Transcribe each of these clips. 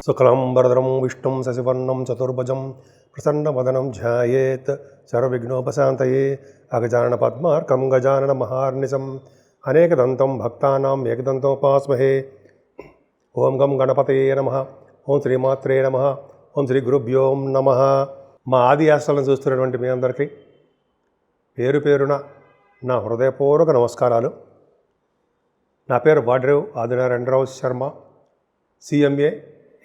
శుక్లాంబరధరం విష్ణుం శశివర్ణం చతుర్భుజం ప్రసన్నవదనం ధ్యాయేత్ సర్వవిఘ్నోపశాంతయే అగజానన పద్మార్కం గజానన మహార్నిశం అనేకదంతం భక్తానాం ఏకదంతోపాస్మహే. ఓం గం గణపతయే నమః. ఓం శ్రీమాత్రే నమః. ఓం శ్రీ గురుభ్యో నమః. మా ఆది ఆశ్రలను చూస్తున్నటువంటి మీ అందరికీ పేరు పేరున నా హృదయపూర్వక నమస్కారాలు. నా పేరు Vadrev Adinarayanarao Sharma, CMA,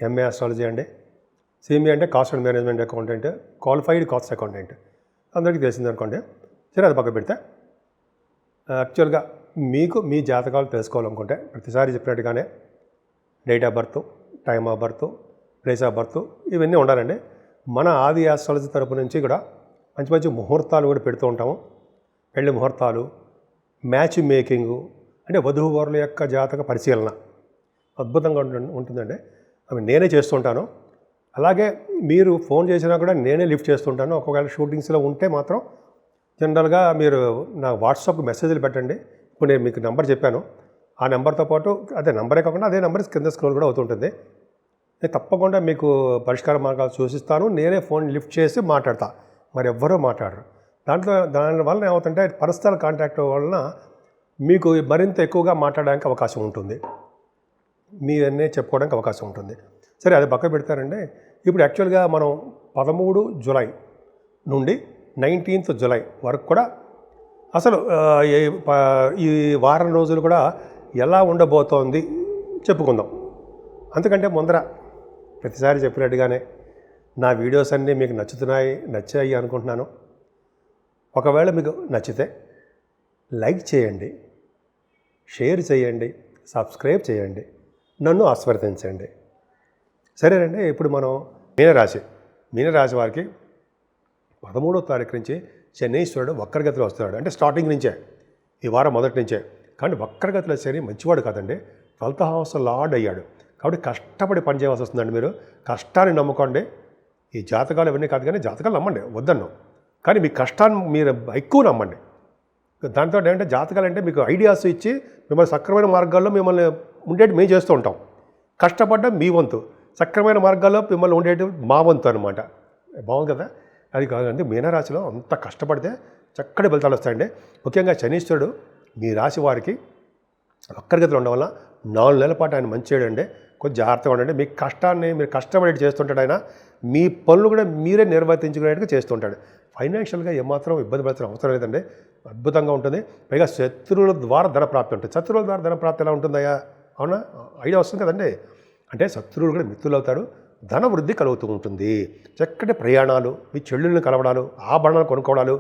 MA astrology అండి. సిఎంఏ అంటే cost and management accountant, qualified cost accountant, అందరికీ తెలిసింది అనుకోండి. సరే, అది పక్క పెడితే యాక్చువల్గా మీకు మీ జాతకాలు తెలుసుకోవాలనుకుంటే ప్రతిసారి చెప్పినట్టుగానే date of birth, time of birth, place of birth ఇవన్నీ ఉండాలండి. మన ఆది ఆస్ట్రాలజీ తరపు నుంచి కూడా మంచి మంచి ముహూర్తాలు కూడా పెడుతూ ఉంటాము. పెళ్లి ముహూర్తాలు, మ్యాచ్ మేకింగు, అంటే వధూవరుల యొక్క జాతక పరిశీలన అద్భుతంగా ఉంటుందండి. అవి నేనే చేస్తుంటాను. అలాగే మీరు ఫోన్ చేసినా కూడా నేనే లిఫ్ట్ చేస్తుంటాను. ఒకవేళ షూటింగ్స్లో ఉంటే మాత్రం జనరల్గా మీరు నా వాట్సాప్ మెసేజ్లు పెట్టండి. ఇప్పుడు నేను మీకు నెంబర్ చెప్పాను, ఆ నెంబర్తో పాటు అదే నెంబరే కాకుండా అదే నెంబర్ కింద స్క్రోల్ కూడా అవుతుంటుంది. నేను తప్పకుండా మీకు పరిష్కార మార్గాలు సూచిస్తాను. నేనే ఫోన్ లిఫ్ట్ చేసి మాట్లాడతా, మరి ఎవ్వరూ మాట్లాడరు. దానివల్ల ఏమవుతుంటే పర్సనల్ కాంటాక్ట్ వలన మీకు మరింత ఎక్కువగా మాట్లాడడానికి అవకాశం ఉంటుంది, మీవన్నీ చెప్పుకోవడానికి అవకాశం ఉంటుంది. సరే, అది పక్క పెడతారండి. ఇప్పుడు యాక్చువల్గా మనం 13 జూలై నుండి 19 జూలై వరకు కూడా అసలు ఈ వారం రోజులు కూడా ఎలా ఉండబోతోంది చెప్పుకుందాం. అందుకంటే ముందర ప్రతిసారి చెప్పినట్టుగానే నా వీడియోస్ అన్నీ మీకు నచ్చాయి అనుకుంటున్నాను. ఒకవేళ మీకు నచ్చితే లైక్ చేయండి, షేర్ చేయండి, సబ్స్క్రైబ్ చేయండి, నన్ను ఆశీర్వదించండి. సరేనండి. ఇప్పుడు మనం మీనరాశి వారికి 13వ తారీఖు నుంచి శనీశ్వరుడు వక్రగతిలో వస్తున్నాడు. అంటే స్టార్టింగ్ నుంచే, ఈ వారం మొదటి నుంచే. కానీ వక్రగతిలో శని మంచివాడు కాదండి, 12th హౌస్ లార్డ్ అయ్యాడు. కాబట్టి కష్టపడి పని చేయవలసి వస్తుందండి. మీరు కష్టాన్ని నమ్ముకోండి. ఈ జాతకాలు ఇవన్నీ కాదు, కానీ జాతకాలు నమ్మండి, వద్దన్నాం. కానీ మీ కష్టాన్ని మీరు ఎక్కువ నమ్మండి. దాంతో ఏంటంటే జాతకాలు అంటే మీకు ఐడియాస్ ఇచ్చి మిమ్మల్ని సక్రమైన మార్గాల్లో మిమ్మల్ని ఉండేటి మేము చేస్తూ ఉంటాం. కష్టపడ్డం మీ వంతు, సక్రమైన మార్గాల్లో మిమ్మల్ని ఉండేటి మా వంతు అనమాట. బాగుంది కదా? అది కాదండి. మీనరాశిలో అంత కష్టపడితే చక్కటి ఫలితాలు వస్తాయండి. ముఖ్యంగా శనీశ్వరుడు మీ రాశి వారికి వక్రగతిలో ఉండడం వల్ల 4 నెలల పాటు ఆయన మంచి చేయడండి. కొంచెం జాగ్రత్తగా ఉండండి. మీ కష్టాన్ని మీరు కష్టపడి చేస్తుంటాడు ఆయన. మీ పనులు కూడా మీరే నిర్వర్తించుకునేట్టుగా చేస్తుంటాడు. ఫైనాన్షియల్గా ఏమాత్రం ఇబ్బంది పడాల్సిన అవసరం లేదండి, అద్భుతంగా ఉంటుంది. పైగా శత్రువుల ద్వారా ధనప్రాప్తి ఉంటుంది. శత్రువుల ద్వారా ధనప్రాప్తి ఎలా ఉంటుందయ్యా? అవునా, ఐడియా వస్తుంది కదండి. అంటే శత్రువులు కూడా మిత్రులు అవుతారు, ధన వృద్ధి కలుగుతూ ఉంటుంది. చక్కటి ప్రయాణాలు, మీ చెల్లెళ్ళని కలవడాలు, ఆభరణాలు కొనుక్కోవడాలు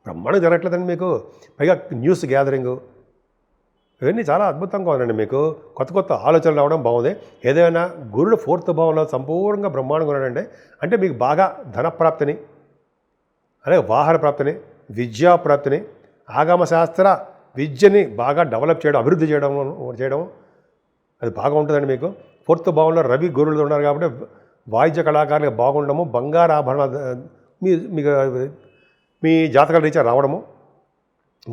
బ్రహ్మాండం జరగట్లేదండి మీకు. పైగా న్యూస్ గ్యాదరింగు ఇవన్నీ చాలా అద్భుతంగా ఉందండి. మీకు కొత్త కొత్త ఆలోచనలు రావడం బాగుంది. ఏదైనా గురుడు 4th భావంలో సంపూర్ణంగా బ్రహ్మాండంగా ఉన్నాడండి. అంటే మీకు బాగా ధనప్రాప్తిని, అలాగే వాహన ప్రాప్తిని, విద్యాప్రాప్తిని, ఆగమశాస్త్ర విద్యని బాగా డెవలప్ చేయడం, అభివృద్ధి చేయడం అది బాగా ఉంటుందండి. మీకు 4th భావంలో రవి గురువులు ఉన్నారు కాబట్టి వాయిద్య కళాకారులకు బాగుండడము, బంగారు ఆభరణాలు మీ జాతకాల రీత్యా రావడము,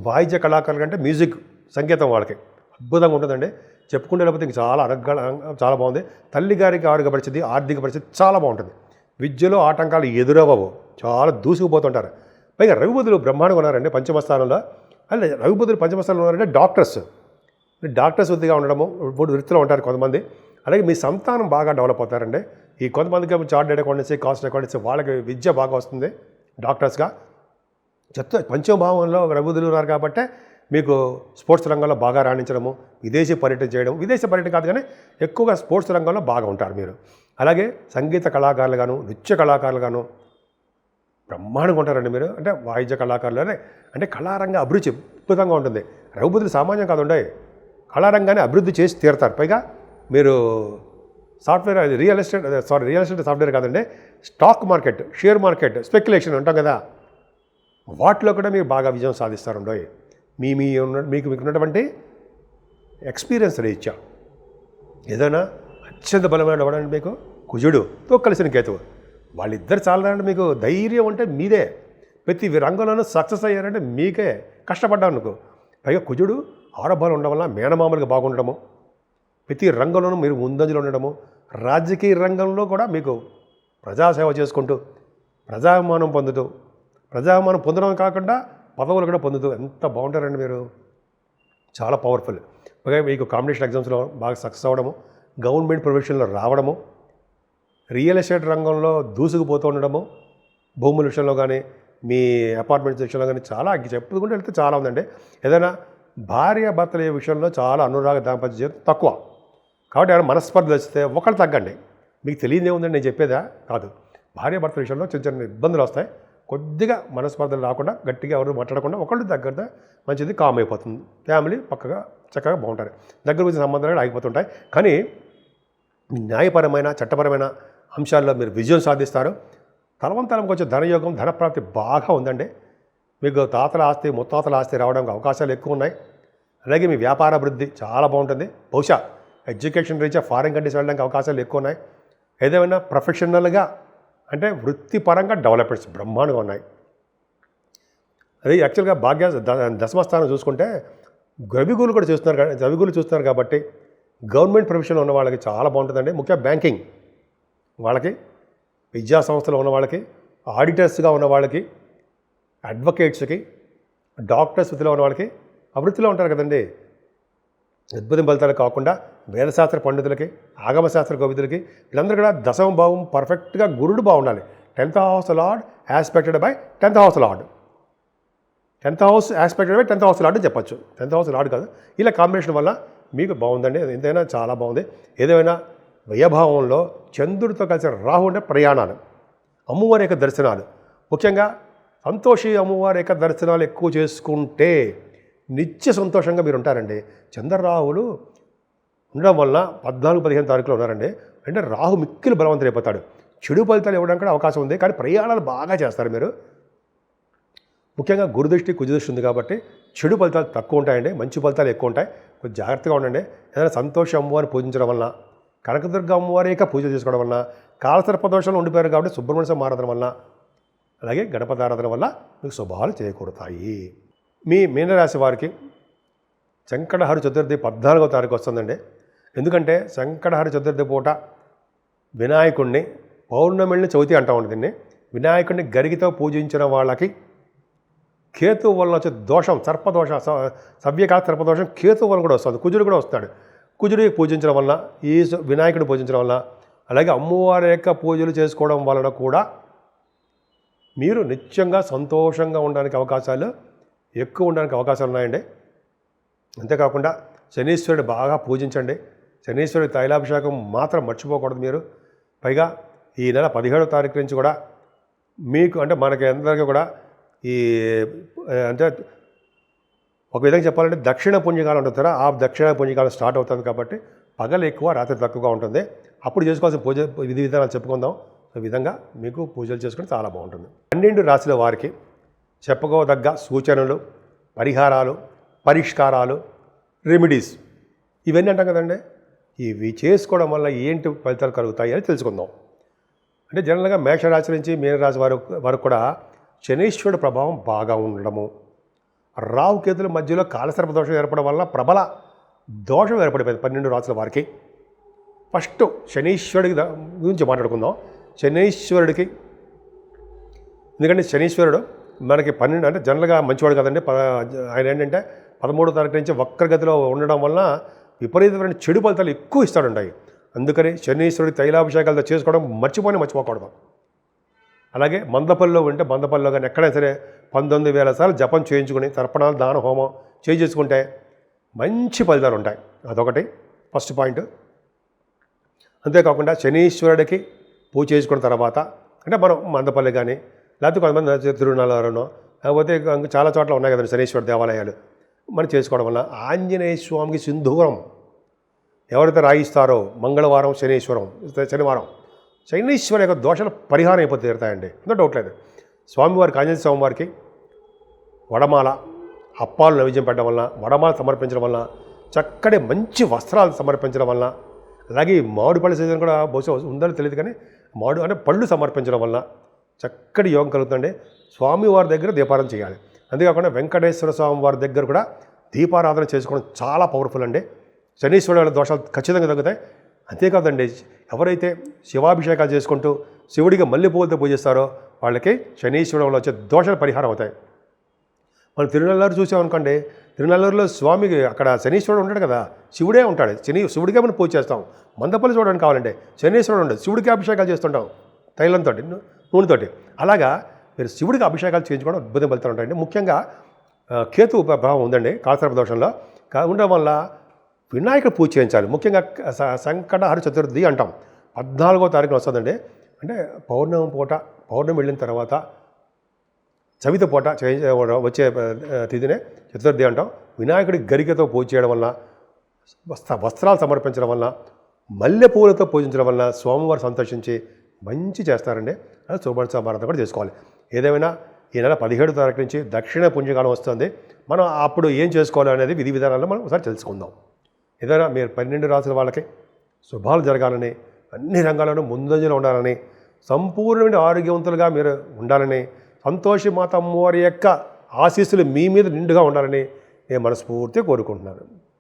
వాయిద్య కళాకారులు అంటే మ్యూజిక్, సంగీతం వాళ్ళకి అద్భుతంగా ఉంటుందండి. చెప్పుకుంటే లేకపోతే ఇంక చాలా బాగుంది. తల్లి గారికి ఆర్థిక పరిస్థితి చాలా బాగుంటుంది. విద్యలో ఆటంకాలు ఎదురవ్వవు, చాలా దూసుకుపోతుంటారు. పైగా రవిబుధులు బ్రహ్మాండంగా ఉన్నారండి పంచమస్థానంలో. అంటే రవిబుధులు పంచమస్థానంలో ఉన్నారంటే డాక్టర్స్ వృత్తిగా ఉండడము, వృత్తిలో ఉంటారు కొంతమంది. అలాగే మీ సంతానం బాగా డెవలప్ అవుతారండి. ఈ కొంతమందికి చార్టెడ్ అకౌంటెన్సీ, కాస్ట్ అకౌంటెన్సీ వాళ్ళకి విద్య బాగా వస్తుంది డాక్టర్స్గా. పంచమభావంలో రవిబుధులు ఉన్నారు కాబట్టి మీకు స్పోర్ట్స్ రంగంలో బాగా రాణించడము, విదేశీ పర్యటన చేయడం, విదేశీ పర్యటన కాదు కానీ ఎక్కువగా స్పోర్ట్స్ రంగంలో బాగా ఉంటారు మీరు. అలాగే సంగీత కళాకారులు గాను, నృత్య కళాకారులు గాను బ్రహ్మాండంగా ఉంటారండి మీరు. అంటే వాయిద్య కళాకారులు అంటే కళారంగ అభిరుచి అద్భుతంగా ఉంటుంది. రఘుబుద్ధులు సామాన్యం కాదుండే, కళారంగాన్ని అభివృద్ధి చేసి తీరుతారు. పైగా మీరు సాఫ్ట్వేర్, రియల్ ఎస్టేట్ సాఫ్ట్వేర్ కాదండి, stock market, share market, speculation ఉంటాం కదా, వాటిలో కూడా మీరు బాగా విజయం సాధిస్తారండో. మీకు ఉన్నటువంటి ఎక్స్పీరియన్స్ రీత్యా ఏదైనా అత్యంత బలమైన వాడండి మీకు కుజుడుతో కలిసిన కేతువు, వాళ్ళిద్దరు చాలదండి. మీకు ధైర్యం అంటే మీదే. ప్రతి రంగంలోనూ సక్సెస్ అయ్యారంటే మీకే, కష్టపడ్డాను. పైగా కుజుడు ఆరోగ్యాలు ఉండడం వల్ల మేనమామలుగా బాగుండడము, ప్రతి రంగంలోనూ మీరు ముందంజలో ఉండడము, రాజకీయ రంగంలో కూడా మీకు ప్రజాసేవ చేసుకుంటూ ప్రజాభిమానం పొందడం కాకుండా పదవులు కూడా పొందుతూ ఎంత బాగుంటారండి మీరు. చాలా పవర్ఫుల్. మీకు కాంపిటీషన్ ఎగ్జామ్స్లో బాగా సక్సెస్ అవ్వడము, గవర్నమెంట్ ప్రొఫెషన్లో రావడము, రియల్ ఎస్టేట్ రంగంలో దూసుకుపోతూ ఉండడము, భూముల విషయంలో కానీ మీ అపార్ట్మెంట్స్ విషయంలో కానీ చాలా చెప్పుకుంటూ వెళ్తే చాలా ఉందండి. ఏదైనా భార్యాభర్తల విషయంలో చాలా అనురాగ దాంపత్య జీవితం తక్కువ. కాబట్టి ఏమైనా మనస్పర్ధలు వస్తే ఒకళ్ళు తగ్గండి. మీకు తెలియదే ఉందండి నేను చెప్పేదా కాదు. భార్యాభర్తల విషయంలో చిన్న చిన్న ఇబ్బందులు వస్తాయి. కొద్దిగా మనస్పర్ధలు రాకుండా గట్టిగా ఎవరు మాట్లాడకుండా ఒకళ్ళు దగ్గర మంచిది కామ్ అయిపోతుంది. ఫ్యామిలీ పక్కగా చక్కగా బాగుంటారు. దగ్గర వచ్చే సంబంధాలు కూడా ఆగిపోతుంటాయి. కానీ న్యాయపరమైన చట్టపరమైన అంశాల్లో మీరు విజయం సాధిస్తారు. తలవంతలంకి వచ్చే ధనయోగం ధనప్రాప్తి బాగా ఉందండి. మీకు తాతల ఆస్తి ముత్తాతల ఆస్తి రావడానికి అవకాశాలు ఎక్కువ ఉన్నాయి. అలాగే మీ వ్యాపార అభివృద్ధి చాలా బాగుంటుంది. బహుశా ఎడ్యుకేషన్ రీత్యా ఫారిన్ కంట్రీస్ వెళ్ళడానికి అవకాశాలు ఎక్కువ ఉన్నాయి. ఏదేమైనా ప్రొఫెషనల్గా అంటే వృత్తిపరంగా డెవలప్మెంట్స్ బ్రహ్మాండంగా ఉన్నాయి. అది యాక్చువల్గా భాగ్య దశమస్థానం చూసుకుంటే రవిగులు కూడా చూస్తున్నారు కాబట్టి గవర్నమెంట్ ప్రొఫెషన్లో ఉన్న వాళ్ళకి చాలా బాగుంటుందండి. ముఖ్యంగా బ్యాంకింగ్ వాళ్ళకి, విద్యా సంస్థలో ఉన్న వాళ్ళకి, ఆడిటర్స్గా ఉన్న వాళ్ళకి, అడ్వకేట్స్కి, డాక్టర్స్ వృత్తిలో ఉన్న వాళ్ళకి, వృత్తిలో ఉంటారు కదండి. అద్భుతం ఫలితాలు కాకుండా వేదశాస్త్ర పండితులకి, ఆగమశాస్త్ర కవితులకి వీళ్ళందరూ కూడా దశమ భావం పర్ఫెక్ట్గా గురుడు బాగుండాలి. 10th house lord యాస్పెక్టెడ్ by 10th house lord. 10th house యాస్పెక్టెడ్ by 10th house lord అని చెప్పచ్చు. 10th house లార్డ్ కాదు. ఇలా కాంబినేషన్ వల్ల మీకు బాగుందండి. ఎంతైనా చాలా బాగుంది. ఏదైనా వ్యయభావంలో చంద్రుడితో కలిసి రాహు అంటే ప్రయాణాలు, అమ్మవారి యొక్క దర్శనాలు, ముఖ్యంగా సంతోషి అమ్మవారి యొక్క దర్శనాలు ఎక్కువ చేసుకుంటే నిత్య సంతోషంగా మీరు ఉంటారండి. చంద్రరాహులు ఉండడం వల్ల 14-15 తారీఖులో ఉన్నారండి. అంటే రాహు మిక్కిలి బలవంతుడైపోతాడు. చెడు ఫలితాలు ఇవ్వడానికి కూడా అవకాశం ఉంది. కానీ ప్రయాణాలు బాగా చేస్తారు మీరు. ముఖ్యంగా గురుదృష్టి కుజదృష్టి ఉంది కాబట్టి చెడు ఫలితాలు తక్కువ ఉంటాయండి, మంచి ఫలితాలు ఎక్కువ ఉంటాయి. కొంచెం జాగ్రత్తగా ఉండండి. ఏదైనా సంతోష అమ్మవారిని పూజించడం వల్ల, కనకదుర్గ అమ్మవారి యొక్క పూజ చేసుకోవడం వల్ల, కాలసర్పదోషంలో ఉండిపోయారు కాబట్టి సుబ్రహ్మణ్య ఆరాధన వల్ల, అలాగే గణపతి ఆరాధన వల్ల మీకు శుభాలు చేకూరుతాయి. మీ మీనరాశి వారికి సంకటహర చతుర్థి 14వ తారీఖు వస్తుందండి. ఎందుకంటే సంకటహర చతుర్థి పూట వినాయకుడిని పౌర్ణమిని చవితి అంటూ ఉంటుంది. దీన్ని వినాయకుడిని గరిగితో పూజించిన వాళ్ళకి కేతు వలన వచ్చే దోషం, సర్పదోషం, సవ్యకాల సర్పదోషం కేతు వలన కూడా వస్తుంది. కుజుడు కూడా వస్తాడు. కుజుడికి పూజించడం వలన, ఈ వినాయకుడిని పూజించడం వలన, అలాగే అమ్మవారి యొక్క పూజలు చేసుకోవడం వలన కూడా మీరు నిత్యంగా సంతోషంగా ఉండడానికి అవకాశాలు ఎక్కువ ఉండడానికి అవకాశాలు ఉన్నాయండి. అంతేకాకుండా శనీశ్వరుడు బాగా పూజించండి. శనీశ్వరుడి తైలాభిషేకం మాత్రం మర్చిపోకూడదు మీరు. పైగా ఈ నెల 17వ తారీఖు నుంచి కూడా మీకు అంటే మనకి అందరికీ కూడా ఈ అంటే ఒక విధంగా చెప్పాలంటే దక్షిణ పుణ్యకాలం ఉంటుంది. ఆ దక్షిణ పుణ్యకాలం స్టార్ట్ అవుతుంది కాబట్టి పగలు ఎక్కువ రాత్రి తక్కువగా ఉంటుంది. అప్పుడు చేసుకోవాల్సిన పూజ విధి విధానాలు చెప్పుకుందాం. ఈ విధంగా మీకు పూజలు చేసుకుంటే చాలా బాగుంటుంది. 12 రాశుల వారికి చెప్పుకోదగ్గ సూచనలు, పరిహారాలు, పరిష్కారాలు, రెమెడీస్ ఇవన్నీ అంటాం కదండి. ఇవి చేసుకోవడం వల్ల ఏంటి ఫలితాలు కలుగుతాయి అని తెలుసుకుందాం. అంటే జనరల్గా మేషరాశి నుంచి మీనరాశి వరకు కూడా శనీశ్వరుడు ప్రభావం బాగా ఉండడము, రాహుకేతుల మధ్యలో కాలసర్ప దోషం ఏర్పడడం వల్ల ప్రబల దోషం ఏర్పడిపోయింది 12 రాశుల వారికి. ఫస్ట్ శనీశ్వరుడికి గురించి మాట్లాడుకుందాం. శనీశ్వరుడికి, ఎందుకంటే శనీశ్వరుడు మనకి 12 అంటే జనరల్గా మంచివాడు కదండి. ఆయన ఏంటంటే 13వ తారీఖు నుంచి వక్రగతిలో ఉండడం వల్ల విపరీతమైన చెడు ఫలితాలు ఎక్కువ ఇస్తాడుంటాయి. అందుకని శనీశ్వరుడి తైలాభిషేకాలతో చేసుకోవడం మర్చిపోకూడదు. అలాగే మందపల్లిలో ఉంటే మందపల్లిలో కానీ ఎక్కడైనా సరే 19,000 సార్లు జపం చేయించుకుని తర్పణాలు దాన హోమం చేసుకుంటే మంచి ఫలితాలు ఉంటాయి. అదొకటి ఫస్ట్ పాయింట్. అంతేకాకుండా శనీశ్వరుడికి పూజ చేసుకున్న తర్వాత అంటే మనం మందపల్లి కానీ లేకపోతే కొంతమంది తిరునాళ్ళలోనో లేకపోతే చాలా చోట్ల ఉన్నాయి కదండి శనీశ్వర దేవాలయాలు, మనం చేసుకోవడం వల్ల ఆంజనేయ స్వామికి సింధూరం ఎవరైతే రాయిస్తారో మంగళవారం శనివారం శనీశ్వరు యొక్క దోషాలు పరిహారం అయిపోతే తీరుతాయండి. అందులో డౌట్ లేదు. స్వామివారికి ఆంజనేయ స్వామివారికి వడమాల, అప్పాలు నైవేద్యం పెట్టడం వల్ల, వడమాల సమర్పించడం వల్ల, చక్కటి మంచి వస్త్రాలు సమర్పించడం వల్ల, అలాగే మామిడిపళ్ళ సీజన్ కూడా బహుశా ఉందని తెలియదు కానీ అంటే పళ్ళు సమర్పించడం వల్ల చక్కటి యోగం కలుగుతుందండి. స్వామివారి దగ్గర దీపారాధన చేయాలి. అంతేకాకుండా వెంకటేశ్వర స్వామి వారి దగ్గర కూడా దీపారాధన చేసుకోవడం చాలా పవర్ఫుల్ అండి. శనీశ్వరుడు దోషాలు ఖచ్చితంగా తగ్గుతాయి. అంతేకాదండి, ఎవరైతే శివాభిషేకాలు చేసుకుంటూ శివుడికి మల్లెపూలతో పూజిస్తారో వాళ్ళకి శనీశ్వరం వల్ల వచ్చే దోషాలు పరిహారం అవుతాయి. మనం తిరునల్లారు చూసామనుకోండి, తిరునల్లూరులో స్వామికి అక్కడ శనీశ్వరుడు ఉంటాడు కదా, శివుడే ఉంటాడు. శివుడికే మనం పూజ చేస్తాం. మందపల్లి చూడడానికి కావాలంటే శనీశ్వరుడు ఉండదు, శివుడికి అభిషేకాలు చేస్తుంటాం తైలంతో, నూనెతోటి. అలాగా మీరు శివుడికి అభిషేకాలు చేయించుకోవడం అద్భుతం ఫలితాలు ఉంటాయండి. ముఖ్యంగా కేతు ప్రభావం ఉందండి కాలసర్ప దోషంలో. ఉండడం వల్ల వినాయకుడు పూజ చేయించాలి. ముఖ్యంగా సంకటహర చతుర్థి అంటాం, 14వ తారీఖున వస్తుందండి. అంటే పౌర్ణమి వెళ్ళిన తర్వాత చవితి పూట వచ్చే తిథినే చతుర్థి అంటాం. వినాయకుడి గరికతో పూజ చేయడం వల్ల, వస్త్రాలు సమర్పించడం వల్ల, మల్లె పూలతో పూజించడం వల్ల స్వామివారు సంతోషించి మంచి చేస్తారండి. అది శుభారంతం కూడా చేసుకోవాలి. ఏదేమైనా ఈ నెల 17వ తారీఖు నుంచి దక్షిణ పుణ్యకాలం వస్తుంది. మనం అప్పుడు ఏం చేసుకోవాలి అనేది విధి విధానాల్లో మనం ఒకసారి తెలుసుకుందాం. ఏదైనా మీరు 12 రాసుల వాళ్ళకి శుభాలు జరగాలని, అన్ని రంగాల్లోనూ ముందంజలో ఉండాలని, సంపూర్ణమైన ఆరోగ్యవంతులుగా మీరు ఉండాలని, సంతోషి మాత అమ్మవారి యొక్క ఆశీస్సులు మీ మీద నిండుగా ఉండాలని నేను మనస్ఫూర్తిగా కోరుకుంటున్నాను.